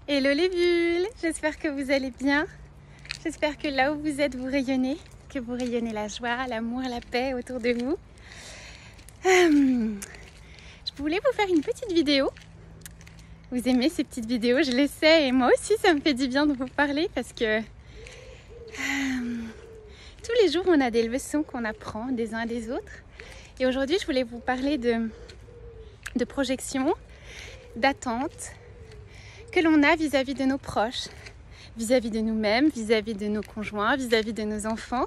Hello les bulles, j'espère que vous allez bien. J'espère que là où vous êtes, vous rayonnez, que vous rayonnez la joie, l'amour, la paix autour de vous. Je voulais vous faire une petite vidéo. Vous aimez ces petites vidéos, je le sais, et moi aussi ça me fait du bien de vous parler parce que tous les jours on a des leçons qu'on apprend des uns des autres. Et aujourd'hui je voulais vous parler de projection, d'attente que l'on a vis-à-vis de nos proches, vis-à-vis de nous-mêmes, vis-à-vis de nos conjoints, vis-à-vis de nos enfants.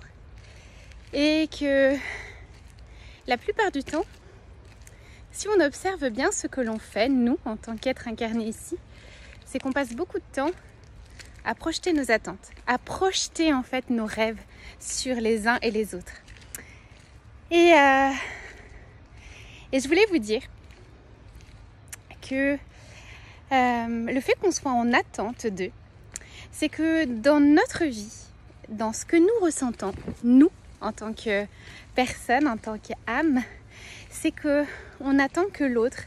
Et que la plupart du temps, si on observe bien ce que l'on fait, nous, en tant qu'êtres incarnés ici, c'est qu'on passe beaucoup de temps à projeter nos attentes, à projeter en fait nos rêves sur les uns et les autres. Et je voulais vous dire que le fait qu'on soit en attente d'eux, c'est que dans notre vie, dans ce que nous ressentons, nous, en tant que personne, en tant qu'âme, c'est qu'on attend que l'autre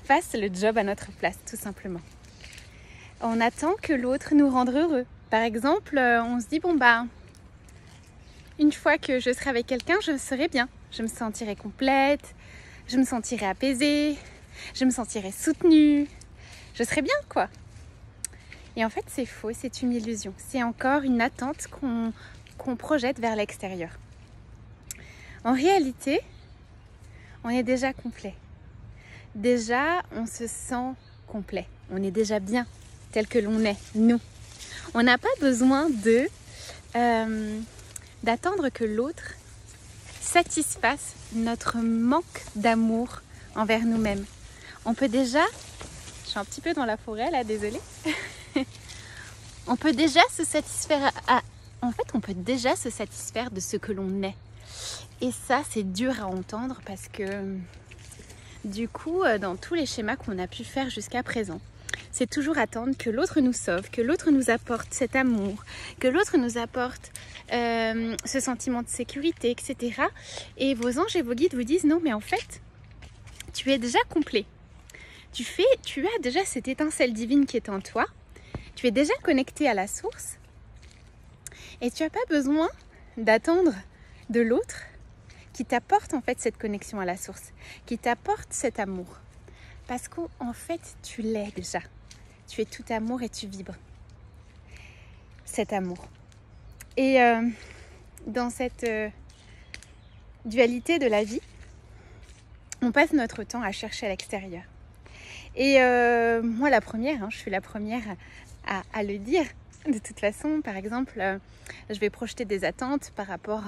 fasse le job à notre place, tout simplement. On attend que l'autre nous rende heureux. Par exemple, on se dit, une fois que je serai avec quelqu'un, je serai bien. Je me sentirai complète, je me sentirai apaisée, je me sentirai soutenue. Je serai bien, quoi. Et en fait, c'est faux, c'est une illusion. C'est encore une attente qu'on projette vers l'extérieur. En réalité, on est déjà complet. Déjà, on se sent complet. On est déjà bien, tel que l'on est, nous. On n'a pas besoin d'attendre que l'autre satisfasse notre manque d'amour envers nous-mêmes. On peut déjà... Je suis un petit peu dans la forêt là, désolée. On peut déjà se satisfaire on peut déjà se satisfaire de ce que l'on est. Et ça, c'est dur à entendre parce que du coup, dans tous les schémas qu'on a pu faire jusqu'à présent, c'est toujours attendre que l'autre nous sauve, que l'autre nous apporte cet amour, que l'autre nous apporte ce sentiment de sécurité, etc. Et vos anges et vos guides vous disent non, mais en fait, tu es déjà complet. Tu as déjà cette étincelle divine qui est en toi. Tu es déjà connecté à la source. Et tu n'as pas besoin d'attendre de l'autre qui t'apporte en fait cette connexion à la source, qui t'apporte cet amour. Parce qu'en fait, tu l'es déjà. Tu es tout amour et tu vibres cet amour. Et dans cette dualité de la vie, on passe notre temps à chercher à l'extérieur. Et moi, la première, je suis la première à le dire. De toute façon, par exemple, je vais projeter des attentes par rapport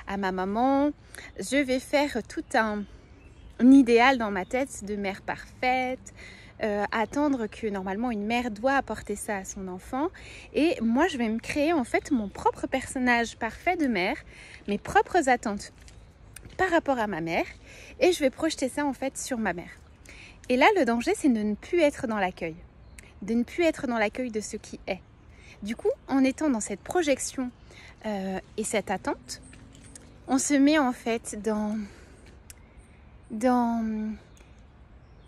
à ma maman. Je vais faire tout un idéal dans ma tête de mère parfaite, attendre que normalement une mère doit apporter ça à son enfant. Et moi, je vais me créer en fait mon propre personnage parfait de mère, mes propres attentes par rapport à ma mère. Et je vais projeter ça en fait sur ma mère. Et là, le danger, c'est de ne plus être dans l'accueil. De ne plus être dans l'accueil de ce qui est. Du coup, en étant dans cette projection et cette attente, on se met en fait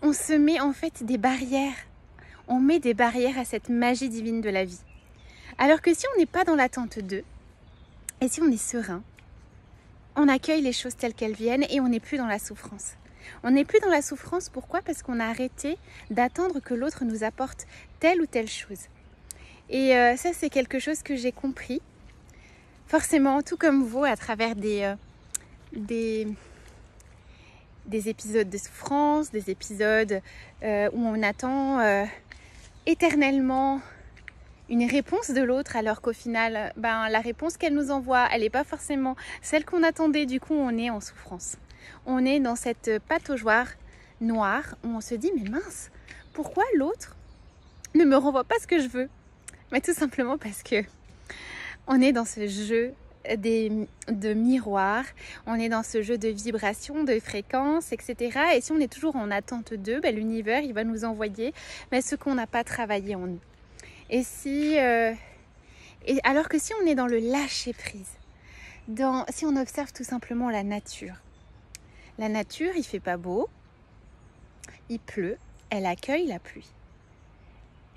on se met en fait des barrières. On met des barrières à cette magie divine de la vie. Alors que si on n'est pas dans l'attente d'eux, et si on est serein, on accueille les choses telles qu'elles viennent et on n'est plus dans la souffrance. On n'est plus dans la souffrance, pourquoi ? Parce qu'on a arrêté d'attendre que l'autre nous apporte telle ou telle chose. Et ça, c'est quelque chose que j'ai compris, forcément, tout comme vous, à travers des épisodes de souffrance, des épisodes où on attend éternellement une réponse de l'autre, alors qu'au final, la réponse qu'elle nous envoie, elle n'est pas forcément celle qu'on attendait, du coup, on est en souffrance. On est dans cette pataugeoire noire où on se dit, mais mince, pourquoi l'autre ne me renvoie pas ce que je veux ? Mais tout simplement parce que on est dans ce jeu de miroirs, on est dans ce jeu de vibrations, de fréquences, etc. Et si on est toujours en attente d'eux, l'univers, il va nous envoyer ce qu'on n'a pas travaillé en nous. Et alors que si on est dans le lâcher-prise, si on observe tout simplement la nature, il fait pas beau, il pleut, elle accueille la pluie.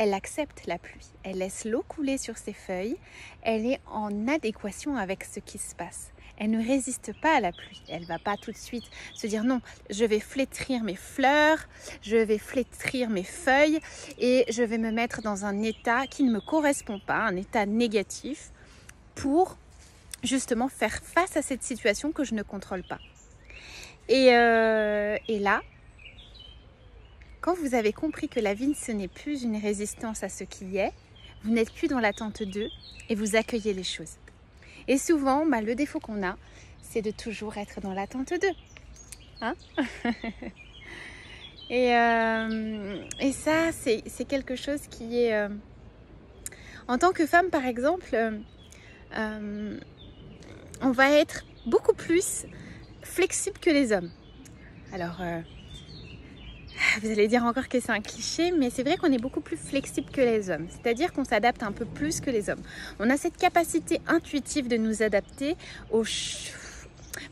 elle accepte la pluie, elle laisse l'eau couler sur ses feuilles, elle est en adéquation avec ce qui se passe. Elle ne résiste pas à la pluie, elle ne va pas tout de suite se dire non, je vais flétrir mes fleurs, je vais flétrir mes feuilles et je vais me mettre dans un état qui ne me correspond pas, un état négatif pour justement faire face à cette situation que je ne contrôle pas. Et là, quand vous avez compris que la vie, ce n'est plus une résistance à ce qui est, vous n'êtes plus dans l'attente d'eux et vous accueillez les choses. Et souvent, le défaut qu'on a, c'est de toujours être dans l'attente d'eux. Hein? Et ça, c'est quelque chose qui est... en tant que femme, par exemple, on va être beaucoup plus flexible que les hommes. Alors... vous allez dire encore que c'est un cliché, mais c'est vrai qu'on est beaucoup plus flexible que les hommes. C'est-à-dire qu'on s'adapte un peu plus que les hommes. On a cette capacité intuitive de nous adapter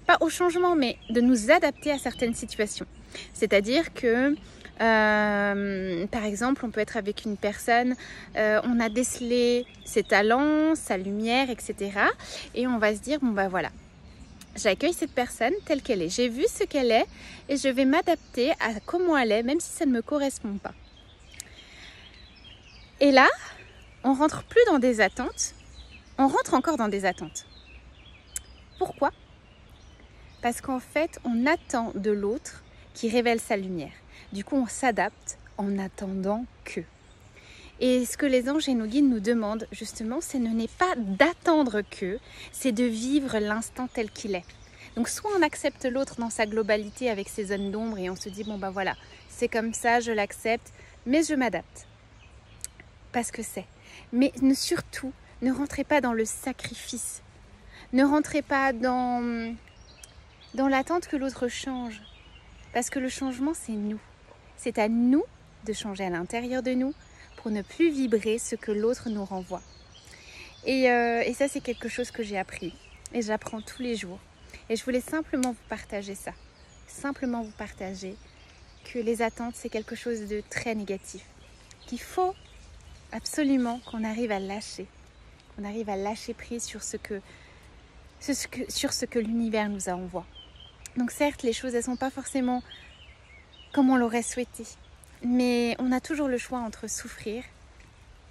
pas au changement, mais de nous adapter à certaines situations. C'est-à-dire que, par exemple, on peut être avec une personne, on a décelé ses talents, sa lumière, etc. Et on va se dire, bon voilà. J'accueille cette personne telle qu'elle est. J'ai vu ce qu'elle est et je vais m'adapter à comment elle est, même si ça ne me correspond pas. Et là, on rentre plus dans des attentes, on rentre encore dans des attentes. Pourquoi? Parce qu'en fait, on attend de l'autre qui révèle sa lumière. Du coup, on s'adapte en attendant que. Et ce que les anges et nos guides nous demandent justement, ce n'est pas d'attendre que, c'est de vivre l'instant tel qu'il est. Donc soit on accepte l'autre dans sa globalité avec ses zones d'ombre et on se dit, bon voilà, c'est comme ça, je l'accepte, mais je m'adapte. Parce que c'est. Mais surtout, ne rentrez pas dans le sacrifice. Ne rentrez pas dans l'attente que l'autre change. Parce que le changement, c'est nous. C'est à nous de changer à l'intérieur de nous, pour ne plus vibrer ce que l'autre nous renvoie. Et ça, c'est quelque chose que j'ai appris. Et j'apprends tous les jours. Et je voulais simplement vous partager ça. Simplement vous partager que les attentes, c'est quelque chose de très négatif. Qu'il faut absolument qu'on arrive à lâcher. Qu'on arrive à lâcher prise sur ce que l'univers nous envoie. Donc certes, les choses, elles ne sont pas forcément comme on l'aurait souhaité. Mais on a toujours le choix entre souffrir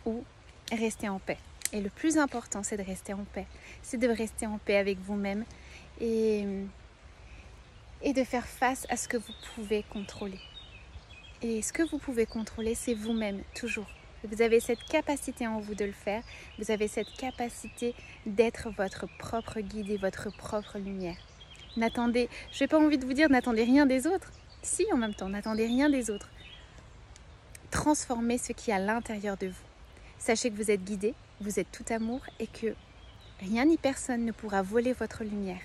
ou rester en paix. Et le plus important, c'est de rester en paix. C'est de rester en paix avec vous-même et de faire face à ce que vous pouvez contrôler. Et ce que vous pouvez contrôler, c'est vous-même, toujours. Vous avez cette capacité en vous de le faire. Vous avez cette capacité d'être votre propre guide et votre propre lumière. N'attendez, je n'ai pas envie de vous dire n'attendez rien des autres. Si, en même temps, n'attendez rien des autres. Transformez ce qui est à l'intérieur de vous. Sachez que vous êtes guidé, vous êtes tout amour et que rien ni personne ne pourra voler votre lumière.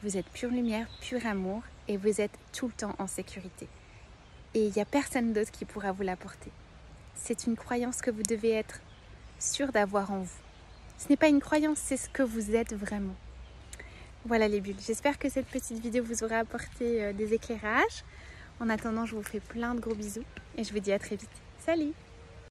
Vous êtes pure lumière, pur amour et vous êtes tout le temps en sécurité. Et il n'y a personne d'autre qui pourra vous l'apporter. C'est une croyance que vous devez être sûr d'avoir en vous. Ce n'est pas une croyance, c'est ce que vous êtes vraiment. Voilà les bulles. J'espère que cette petite vidéo vous aura apporté des éclairages. En attendant, je vous fais plein de gros bisous et je vous dis à très vite. Salut!